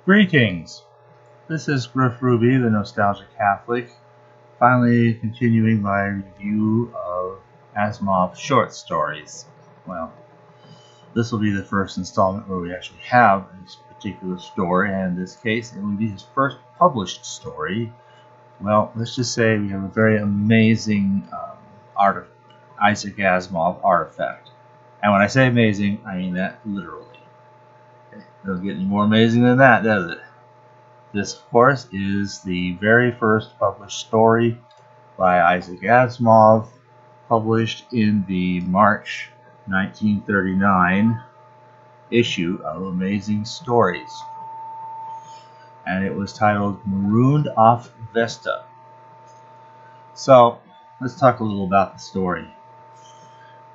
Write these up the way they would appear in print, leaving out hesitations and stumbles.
Greetings! This is Griff Ruby, the Nostalgic Catholic, finally continuing my review of Asimov short stories. Well, this will be the first installment where we actually have this particular story, and in this case, it will be his first published story. Well, let's just say we have a very amazing Isaac Asimov artifact. And when I say amazing, I mean that literally. It doesn't get any more amazing than that, does it? This, of course, is the very first published story by Isaac Asimov, published in the March 1939 issue of Amazing Stories. And it was titled Marooned off Vesta. So, let's talk a little about the story.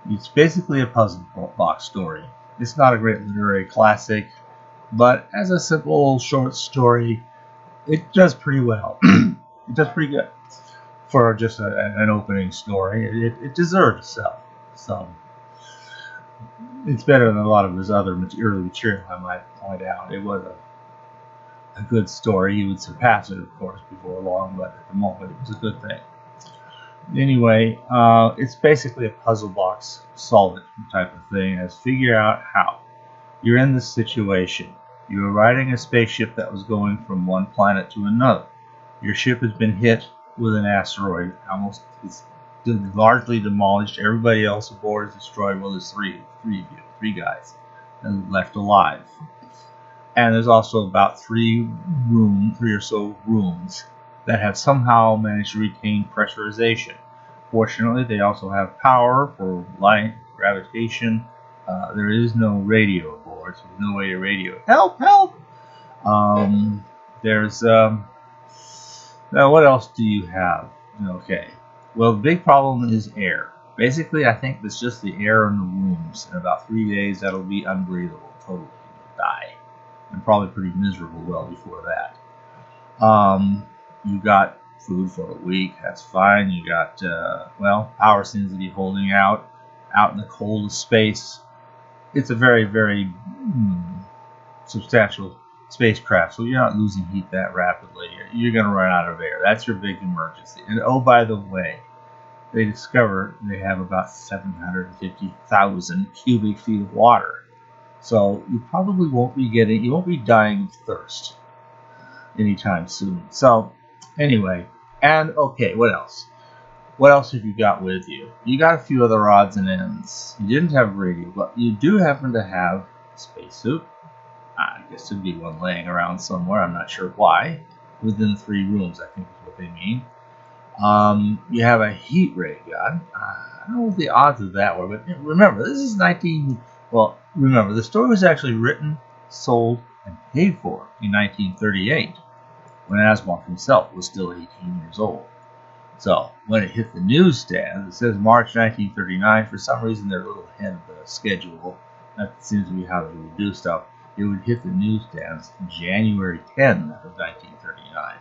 It's basically a puzzle box story. It's not a great literary classic, but as a simple short story, it does pretty well. It does pretty good for just an opening story. It deserves itself. So it's better than a lot of his other early material, I might point out. It was a good story. He would surpass it, of course, before long, but at the moment it was a good thing. Anyway, it's basically a puzzle box, solve it type of thing, as figure out how. You're in this situation. You were riding a spaceship that was going from one planet to another. Your ship has been hit with an asteroid. It's largely demolished. Everybody else aboard is destroyed. Well, there's three guys and left alive. And there's also about three or so rooms that have somehow managed to retain pressurization. Fortunately, they also have power for light, gravitation. There is no radio aboard, so there's no way to radio. Help! Help! Now what else do you have? Okay. Well, the big problem is air. Basically, I think it's just the air in the rooms. In about 3 days, that'll be unbreathable. Totally. You'll die. And probably pretty miserable well before that. You got food for a week. That's fine. You got, power seems to be holding out in the cold of space. It's a very, very substantial spacecraft, so you're not losing heat that rapidly. You're going to run out of air. That's your big emergency. And oh, by the way, they discovered they have about 750,000 cubic feet of water. So you probably won't be dying of thirst anytime soon. So anyway, and okay, what else? What else have you got with you? You got a few other odds and ends. You didn't have radio, but you do happen to have a spacesuit. I guess there'd be one laying around somewhere. I'm not sure why. Within 3 rooms, I think is what they mean. You have a heat ray gun. I don't know what the odds of that were, but remember, this is remember, the story was actually written, sold, and paid for in 1938, when Asimov himself was still 18 years old. So, when it hit the newsstand, it says March 1939. For some reason, they're a little ahead of the schedule. That seems to be how they would do stuff. It would hit the newsstands January 10 of 1939,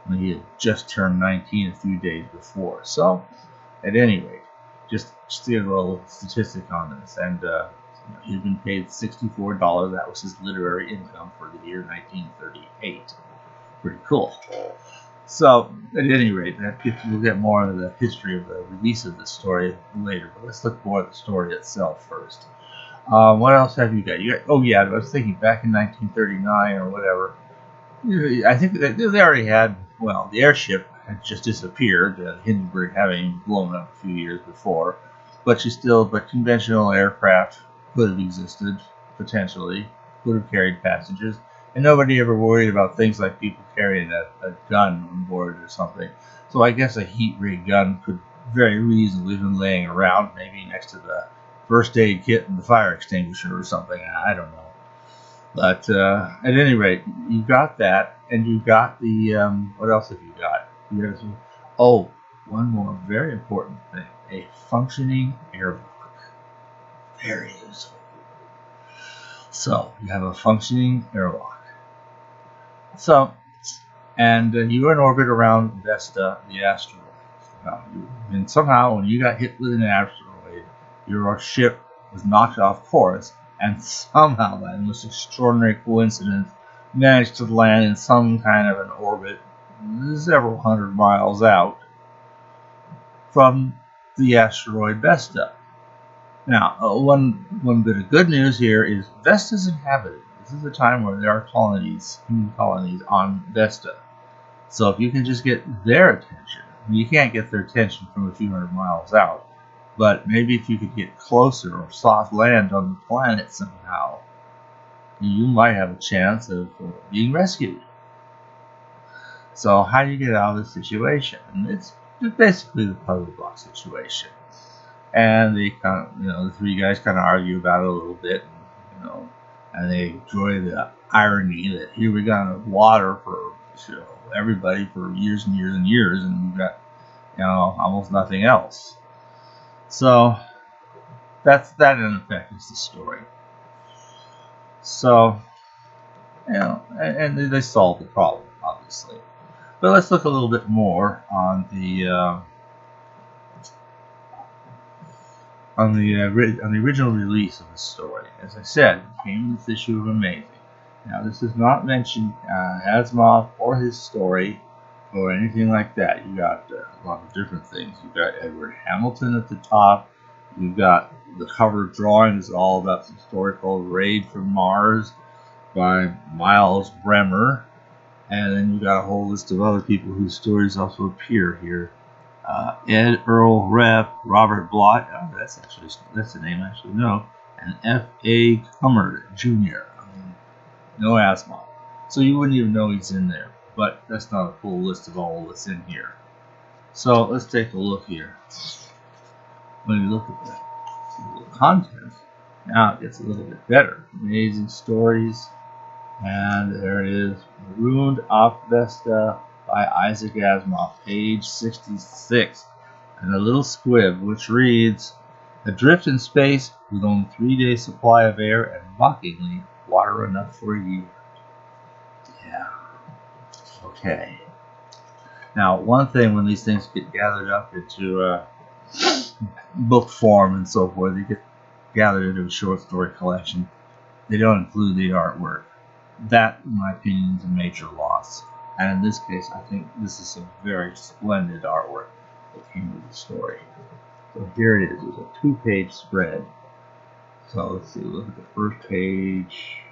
when he had just turned 19 a few days before. So, at any rate, just a little statistic on this. And he'd been paid $64. That was his literary income for the year 1938. Pretty cool. So, at any rate, we'll get more into the history of the release of the story later, but let's look more at the story itself first. What else have you got? I was thinking back in 1939 or whatever, I think they already had, the airship had just disappeared, Hindenburg having blown up a few years before, but conventional aircraft could have existed, potentially, could have carried passengers. And nobody ever worried about things like people carrying a gun on board or something. So I guess a heat ray gun could very reasonably have been laying around, maybe next to the first aid kit and the fire extinguisher or something. I don't know. But at any rate, you got that, and you got the, what else have you got? One more very important thing. A functioning airlock. Very useful. So, you have a functioning airlock. So, and you were in orbit around Vesta, the asteroid. And somehow, when you got hit with an asteroid, your ship was knocked off course, and somehow, by the most extraordinary coincidence, managed to land in some kind of an orbit several hundred miles out from the asteroid Vesta. Now, one bit of good news here is Vesta's inhabited. This is a time where there are colonies, human colonies on Vesta. So if you can just get their attention, you can't get their attention from a few hundred miles out, but maybe if you could get closer or soft land on the planet somehow, you might have a chance of being rescued. So how do you get out of this situation? And it's basically the puzzle box situation. And they kind of, the three guys kind of argue about it a little bit, and they enjoy the irony that here we got water for everybody for years and years and years, and we've got almost nothing else. So that in effect is the story. So and they solve the problem, obviously. But let's look a little bit more on the original release of the story. As I said, it came in this issue of Amazing. Now, this does not mention Asimov or his story or anything like that. You got a lot of different things. You've got Edward Hamilton at the top. You've got the cover drawing is all about some story called Raid from Mars by Miles Bremer. And then you've got a whole list of other people whose stories also appear here. Ed Earl Rep, Robert Blott, that's the name I actually know, and F.A. Cummard Jr. No Asimov. So you wouldn't even know he's in there. But that's not a full list of all that's in here. So let's take a look here. When you look at the content, now it gets a little bit better. Amazing stories. And there it is. Marooned off Vesta by Isaac Asimov, page 66. And a little squib which reads, adrift in space with only 3 days supply of air and mockingly water enough for a year. Yeah. Okay. Now, one thing when these things get gathered up into book form and so forth, they get gathered into a short story collection, they don't include the artwork. That, in my opinion, is a major loss. And in this case, I think this is some very splendid artwork that came with the story. So here it is. It's a 2-page spread. So let's see. Look at the first page.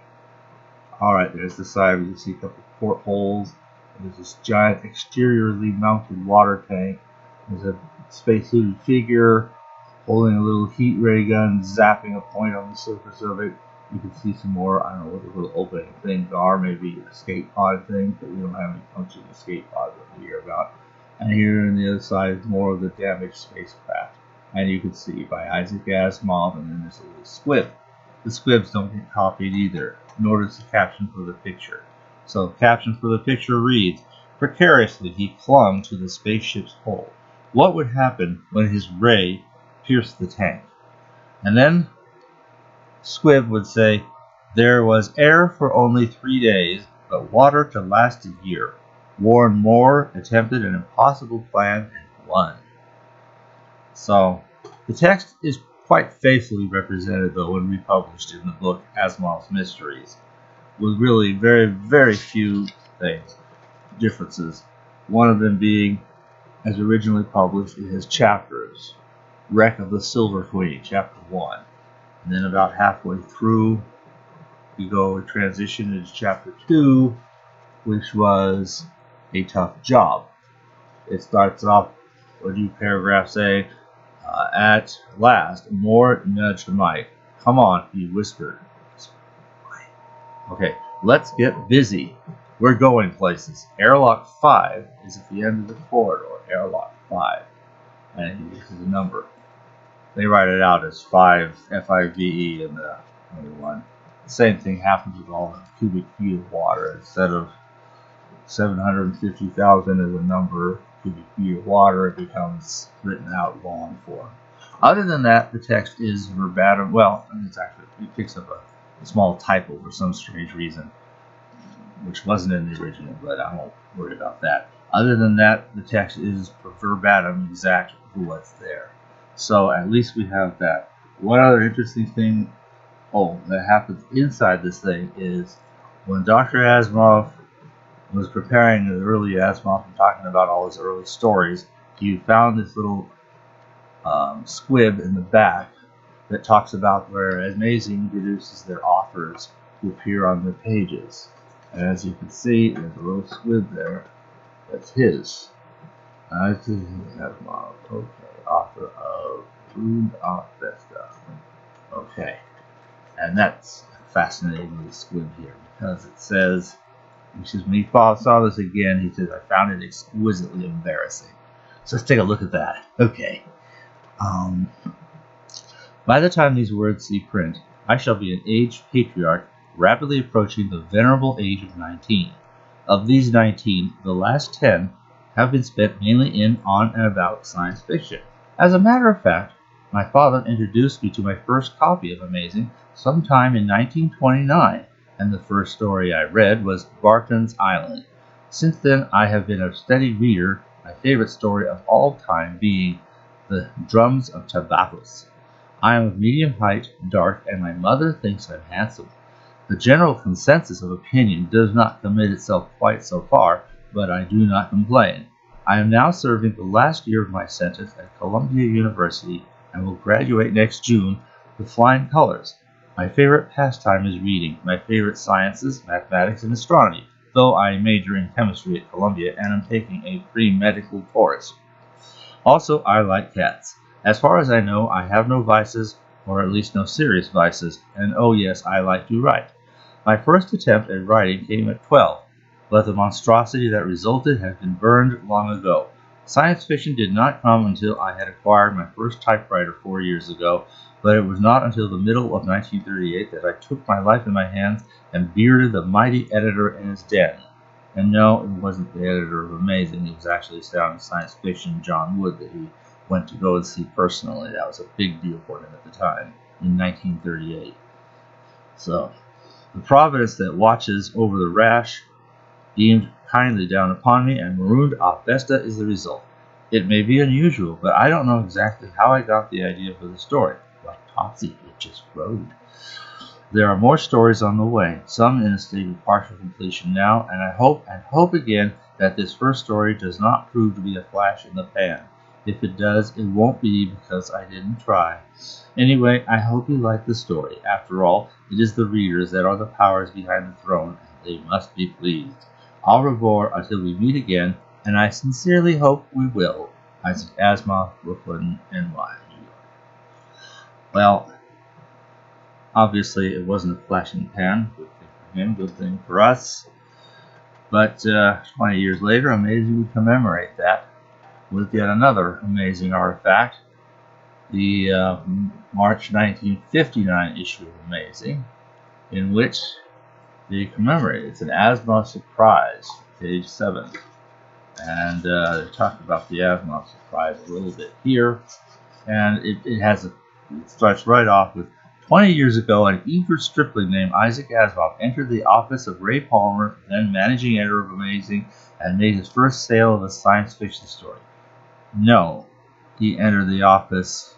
All right, there's the side where you see a couple portholes. There's this giant exteriorly mounted water tank. There's a spacesuited figure holding a little heat ray gun, zapping a point on the surface of it. You can see some more, I don't know what the little opening things are, maybe escape pod things, but we don't have any functioning escape pods that we hear about. And here on the other side is more of the damaged spacecraft. And you can see by Isaac Asimov, and then there's a little squib. The squibs don't get copied either, nor does the caption for the picture. So the caption for the picture reads, precariously he clung to the spaceship's hull. What would happen when his ray pierced the tank? And then Squib would say, there was air for only 3 days, but water to last a year. Warren Moore attempted an impossible plan and won. So, the text is quite faithfully represented, though, when republished in the book Asimov's Mysteries, with really very, very few differences. One of them being, as originally published, in his chapters. Wreck of the Silver Queen, Chapter 1. And then about halfway through, we transition into Chapter 2, which was A Tough Job. It starts off with a new paragraph saying, at last, Moore nudged Mike. Come on, he whispered. Okay, let's get busy. We're going places. Airlock 5 is at the end of the corridor. Airlock 5. And this is a number. They write it out as 5, F-I-V-E, in the other one. The same thing happens with all the cubic feet of water. Instead of 750,000 as a number, cubic feet of water, it becomes written out long form. Other than that, the text is verbatim. Well, it picks up a small typo for some strange reason, which wasn't in the original, but I won't worry about that. Other than that, the text is verbatim, exact for what's there. So at least we have that. One other interesting thing that happens inside this thing is when Dr. Asimov was preparing the early Asimov and talking about all his early stories, he found this little squib in the back that talks about where Amazing introduces their authors to appear on their pages. And as you can see, there's a little squib there. That's his. This is Asimov. Okay, author of Marooned of Vesta. Okay, and that's a fascinating little squib here because it says, when he saw this again, he says, I found it exquisitely embarrassing. So let's take a look at that. Okay. By the time these words see print, I shall be an aged patriarch rapidly approaching the venerable age of 19. Of these 19, the last 10 have been spent mainly in, on, and about science fiction. As a matter of fact, my father introduced me to my first copy of Amazing sometime in 1929, and the first story I read was Barton's Island. Since then, I have been a steady reader, my favorite story of all time being The Drums of Tabacos. I am of medium height, dark, and my mother thinks I'm handsome. The general consensus of opinion does not commit itself quite so far, but I do not complain. I am now serving the last year of my sentence at Columbia University and will graduate next June with flying colors. My favorite pastime is reading. My favorite sciences, mathematics, and astronomy, though I major in chemistry at Columbia and am taking a pre-medical course. Also, I like cats. As far as I know, I have no vices, or at least no serious vices, and oh yes, I like to write. My first attempt at writing came at 12, but the monstrosity that resulted has been burned long ago. Science fiction did not come until I had acquired my first typewriter 4 years ago, but it was not until the middle of 1938 that I took my life in my hands and bearded the mighty editor in his den. And no, it wasn't the editor of Amazing, it was actually Astounding Science Fiction, John Wood, that he went to go and see personally. That was a big deal for him at the time, in 1938. So, the providence that watches over the rash beamed kindly down upon me, and Marooned off Vesta is the result. It may be unusual, but I don't know exactly how I got the idea for the story. Like Topsy, it just flowed. There are more stories on the way, some in a state of partial completion now, and I hope again that this first story does not prove to be a flash in the pan. If it does, it won't be because I didn't try. Anyway, I hope you like the story. After all, it is the readers that are the powers behind the throne, and they must be pleased. Au revoir until we meet again, and I sincerely hope we will. Isaac Asimov, Brooklyn, NY, New York. Well, obviously it wasn't a flash in the pan. Good thing for him, good thing for us. But 20 years later, Amazing we commemorate that with yet another amazing artifact, the March 1959 issue of Amazing, in which they commemorate. It's an Asimov surprise, page 7. And they talk about the Asimov surprise a little bit here. And it starts right off with 20 years ago, an eager stripling named Isaac Asimov entered the office of Ray Palmer, then managing editor of Amazing, and made his first sale of a science fiction story. No, he entered the office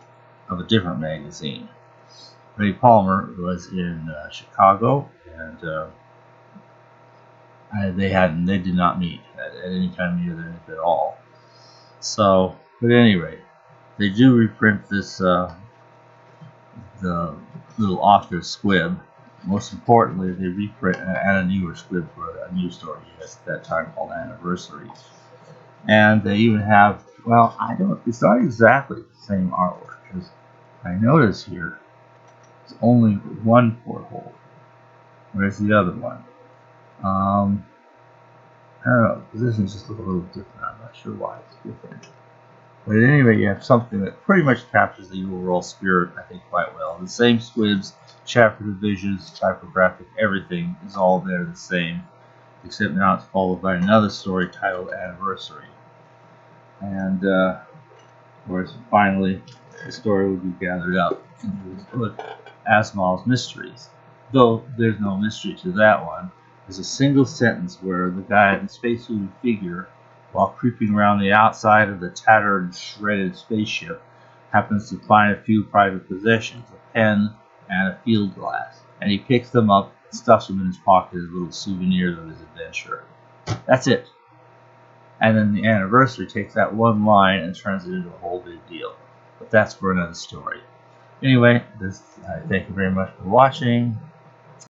of a different magazine. Ray Palmer was in Chicago, and they did not meet at any time near them at all. So, but at any rate, they do reprint this the little author squib. Most importantly, they reprint a newer squib for a new story at that time called Anniversary. And they even have, well, it's not exactly the same artwork, because I notice here it's only one porthole. Where's the other one? I don't know, the positions just look a little different. I'm not sure why it's different. But at any rate, you have something that pretty much captures the overall spirit, I think, quite well. The same squibs, chapter divisions, typographic, everything is all there the same, except now it's followed by another story titled Anniversary. And, of course, finally, the story will be gathered up into this book, Asimov's Mysteries. Though there's no mystery to that one. There's a single sentence where the guy in the spacesuited figure, while creeping around the outside of the tattered, shredded spaceship, happens to find a few private possessions, a pen and a field glass, and he picks them up stuffs them in his pocket as little souvenirs of his adventure. That's it. And then the anniversary takes that one line and turns it into a whole big deal. But that's for another story. Anyway, thank you very much for watching.